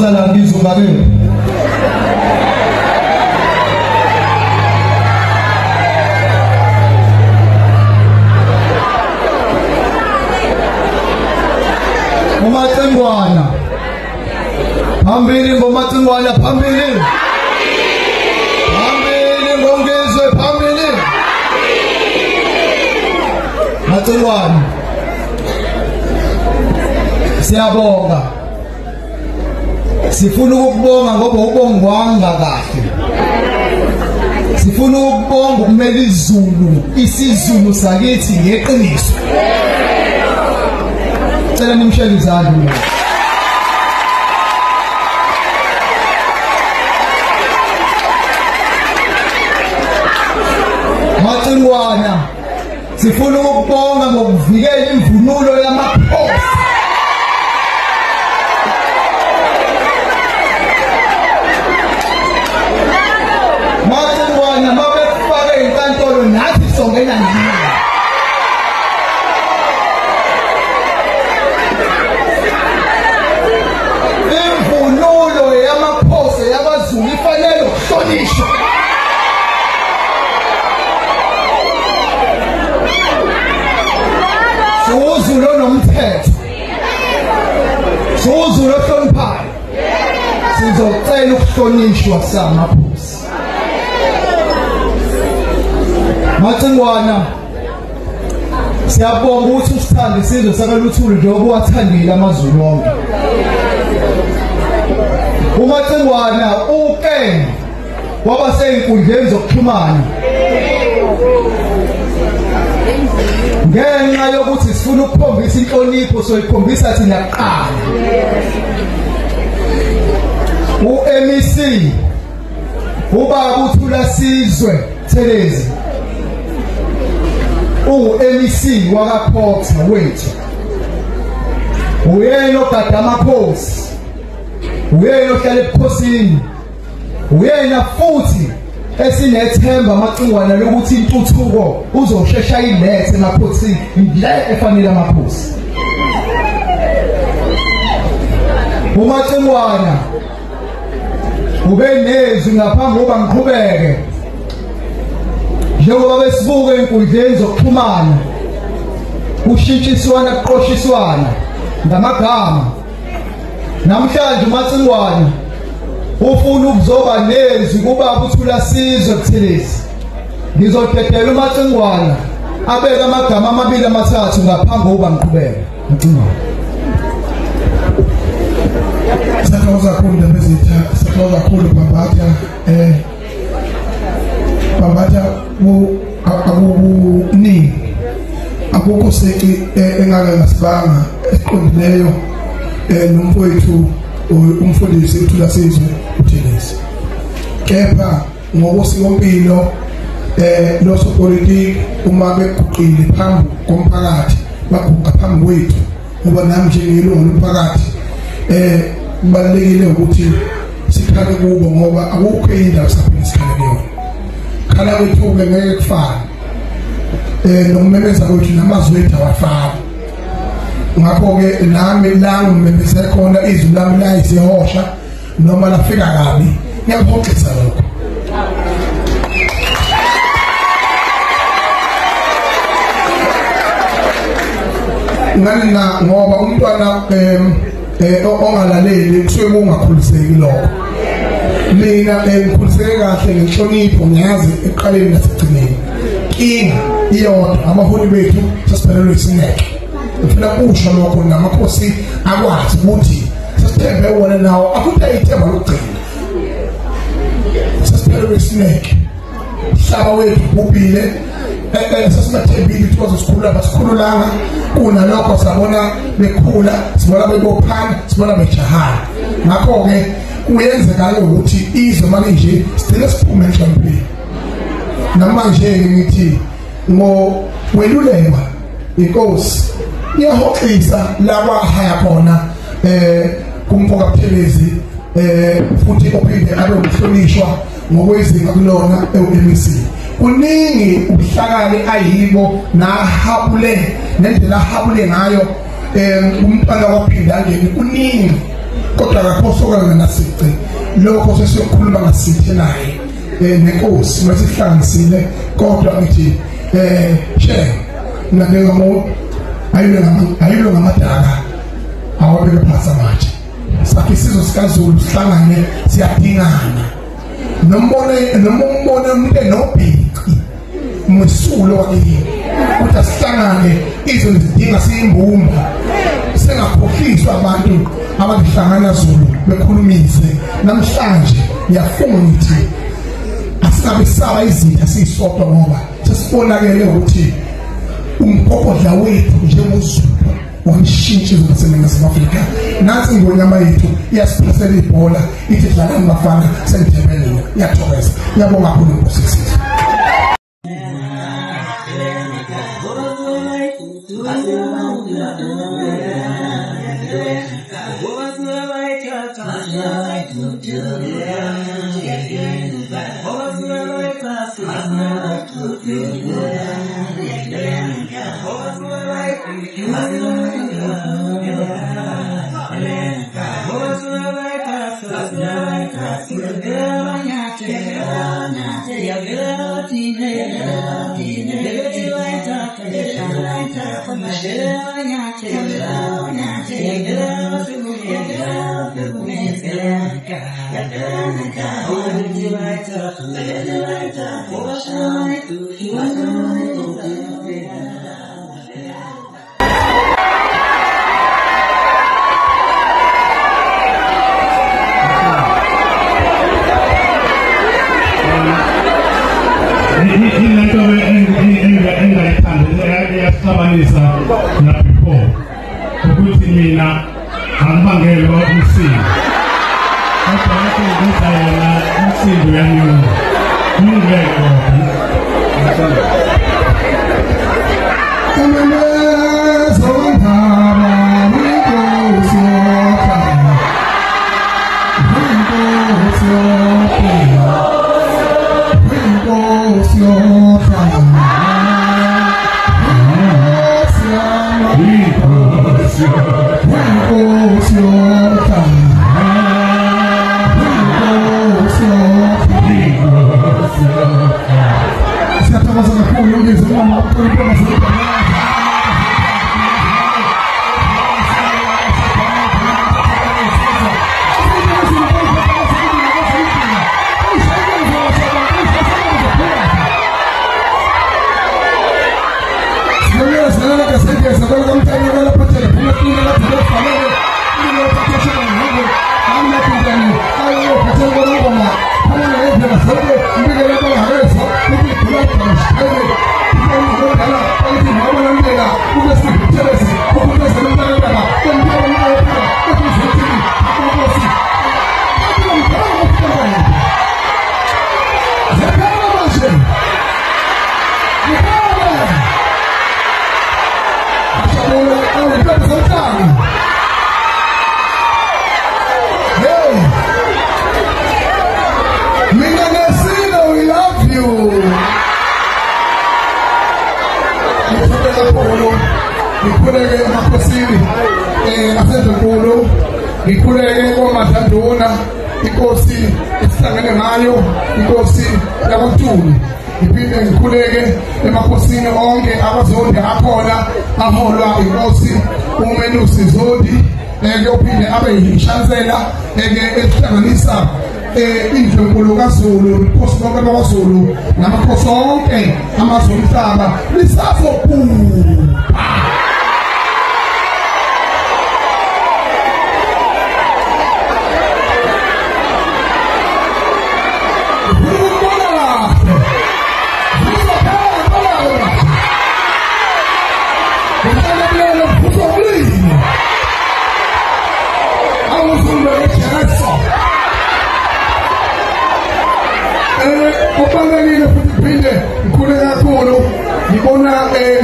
Thokoza la ngizunga ke. Umatsengwana. Phambili ngomatsengwana phambili. Phambili ngongizwe phambili. Matsengwana. Siyabonga. Sifuna ukubonga ngoba ubongwanga kahle. Sifuna ukubonga ukumela izulu, isizulu sakithi ngeqiniso. Cela nimshele izandla. Matsengwana. Sifuna ukubonga ngokuvikela imvunulo yamakhosi. Matsengwana mabefaka inkantolo nathi songena njalo. Imvunulo yamakhosi yabaZulu ifanele ukuhlonishwa. Uzulu onomthetho. Uzulu ohloniphayo. Sizocela ukuhlonishwa samaphosi. Matsengwana. Siyabonga ukuthi usithanda isizwe sakaLuthuli njengoba wathandile amaZulu onke. uMatsengwana uke waba seyinkundleni zokuxhumana. Ngenxa yokuthi sifuna ukukhombisa inhlonipho soyikhombisa thina kuqala. uMEC ubaba uThulasizwe Thelezi uMEC wakaPhotha wethu. Uyena ogada amakhosi. Uyena ohlala ebukhosini. Uyena futhi esinethemba Matsengwana lokuthi intuthuko uzoshesha ilethe emaphothini indlela efanele amakhosi. uMatsengwana ube nezwi ngaphambi kokuba ngiqhubeke. Njengoba besibuka enkundleni zokuxhumana kushintshiswana kuqoshiswana ngamagama. Namhlanje uMatsengwana ufuna ukuzoba nezwi kubaba uThulasizwe Thelezi. Ngizodedela uMatsengwana abeka amagama amabili amathathu ngaphambi kokuba ngiqhubeke. Matsengwana. Sakhoza kakhulu ndabezitha, sakhoza kakhulu Babatha. Babatha akukuningi. Akukho seki engake ngasibanga eqondileyo nomfowethu umfundisi uThulasizwe Thelezi. Kepha ngokusikompilo losopolitiki uma beguqile phambi komphakathi baguqa phambi kwethu ngoba nami njengelungu lomphakathi kubalekile ukuthi sikhale kubo ngoba akukho indawo saphinde sikhale kuyona. Khala kwethu ke ngeke kufane. Nokumemeza kwethu namazwi ethu awafani. Ngakho ke nami la ngimemeza khona izwi lami la isihosha noma lafika kabi ngiyaphoxisa lokho. Ngani na ngoba umntwana ongalaleli kusuke kungakhuliseki lokho. Mina ngikhuliseke kahle ngenhlonipho ngiyazi eqaleni nasekugcineni. Inga iyodwa amaholi bethu sasiphelelwe isineke. Ngifuna ukusho lokho namakhosi akwazi ukuthi sasithembe wona nawo akutayithemba lokugcina. Sasiphelelwe isineke. Hlaba wethu ubile sasimathembile ukuthi bazosikhulula basikhululanga kunalokho sabona bekhula sibona bebophana sibona bejahana. Ngakho ke kuyenzeka ukuthi izwe manje nje sicela siphume enhlambeni. Namanje ngithi welulekwa inkosi iyahoxisa laba haya khona kumfoka Thelezi futhi ophinde abe umhlonishwa ngokwezinga kulona eMEC. Kuningi ubuhlakani ayibo nahabule nendlela ahabule ngayo umntwana waphinda ngene kuningi kodwa akaphosoka nasici lokho sesiyokhuluma ngasithi naye nenkosi masihlanganisile kodwa ngithi she nabeka mo ayilo ngamadala awabeke phasa manje sakhe sizwe sikaZulu sihlangane siyadingana nombone umuntu enobhiki musulo wakhe kodwa sihlangane izinto zidinga siyimbumba sengakhohliswa abantu abahlangana Zulu bekhulumise namhlanje ngiyafunga ngithi asikabe saba izinto asisodwa ngoba sesibonakele ukuthi umpopodla wethu njengozulu wamshintsha izinto Afrika nansi ngonyama yethu iyasiphasela ibhola ithi dlalani bafana sendithebelele iyathokoza ngiyabonga kakhulu Nkosi. Ngikhuleke komadandona inkosi esihlangene ngayo inkosi yakuNtuli ngiphinde ngikhuleke emakhosini onke abazondi akhona aholwa inkosi uMenusi Zondi kuyophinde abe yishansela esihlanganisa indlu kaZulu inkosi bonke bakwaZulu namakhosi onke amazwe omhlaba lisafophuka Kubalulekile futhi phinde ngikhule kakhulu ngibona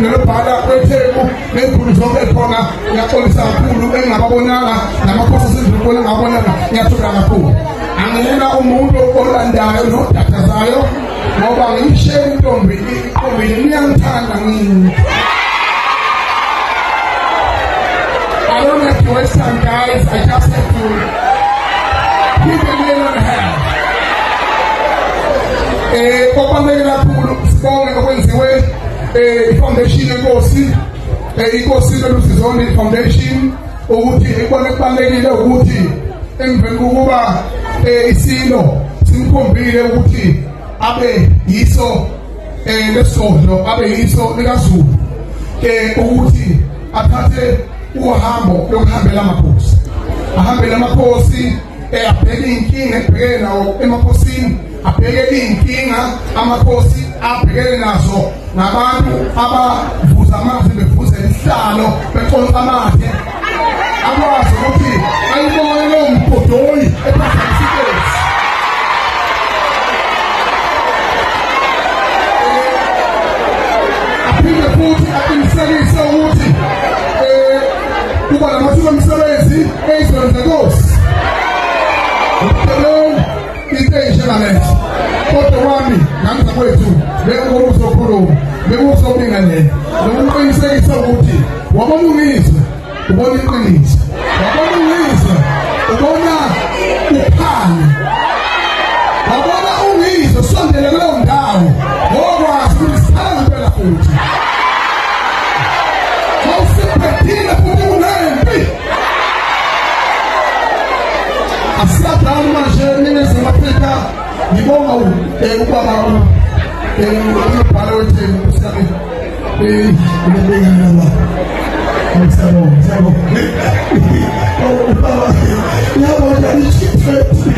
nolubhala kwetheku nezikhulu zonke khona ngiyaxolisa kakhulu engingababonanga namakhosi asezibona ngabonanga ngiyathola kakhulu angiyena umuntu olandayo nodadazayo ngoba ngiyishela intombi iyangithanda ngini I don't have to waste time guys I just have kakhulu. Keep your name on the hand. Okubaluleke kakhulu sibonge okwenziwe i-foundation yenkosi inkosi lelusizoni foundation ukuthi ikona kubalulekile ukuthi emveni kokuba isilo simkhombile ukuthi abe yiso lesondlo abe yiso likaZulu ukuthi athathe uhambo lokuhambela amakhosi ahambele amakhosi abheke inkinga ebhekene nawo emakhosini abheke inkinga amakhosi abhekene nazo nabantu abavuza amanzi bevuza isihlalo beconsa amathe akwazi ukuthi ayibone lo mbhodoli ephakathi aphinde futhi aqinisekise ukuthi kuba namathuba omsebenzi ezweni zenkosi into enjengalezi kodwa wami ngamza kwethu bekuzokhuluma bekuzobingelela nokuqinisekisa ukuthi wabona umizwa ubona iqiniso wabona umizwa ubona uphanga wabona umizwa sondele kuleyo ndawo ngokwazi ukuthi siphanga phela futhi mawusiphethile futhi unempi asiyadala manje eNingizimu Afrika ngibonga ubaba umbhalo wethembu usami ubengana la Sabo ubaba yabona ichiphethi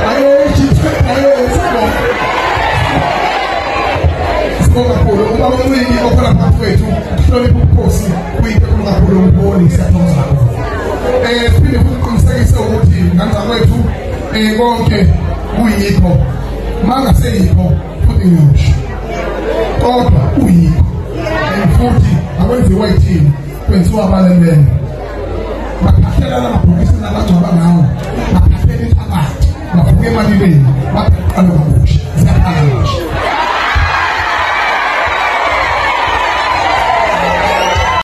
ayo ichiphethi ayo sabo kakhulu ubaba mwingi okhona phakathi kwethu hlonipha ubukhosi kuyikho kakhulu umboni siyathokoza siphinde futhi uqinisekise ukuthi nganza kwethu konke kuyikho mangaseyikho futhi ngiyosho kodwa kuyikho futhi akwenziwa yithini kwenziwa abalembele bakhahlela amabhokisi nabangcwaba ngawo bakhahlela inhlabathi bavuke emalibeni baqala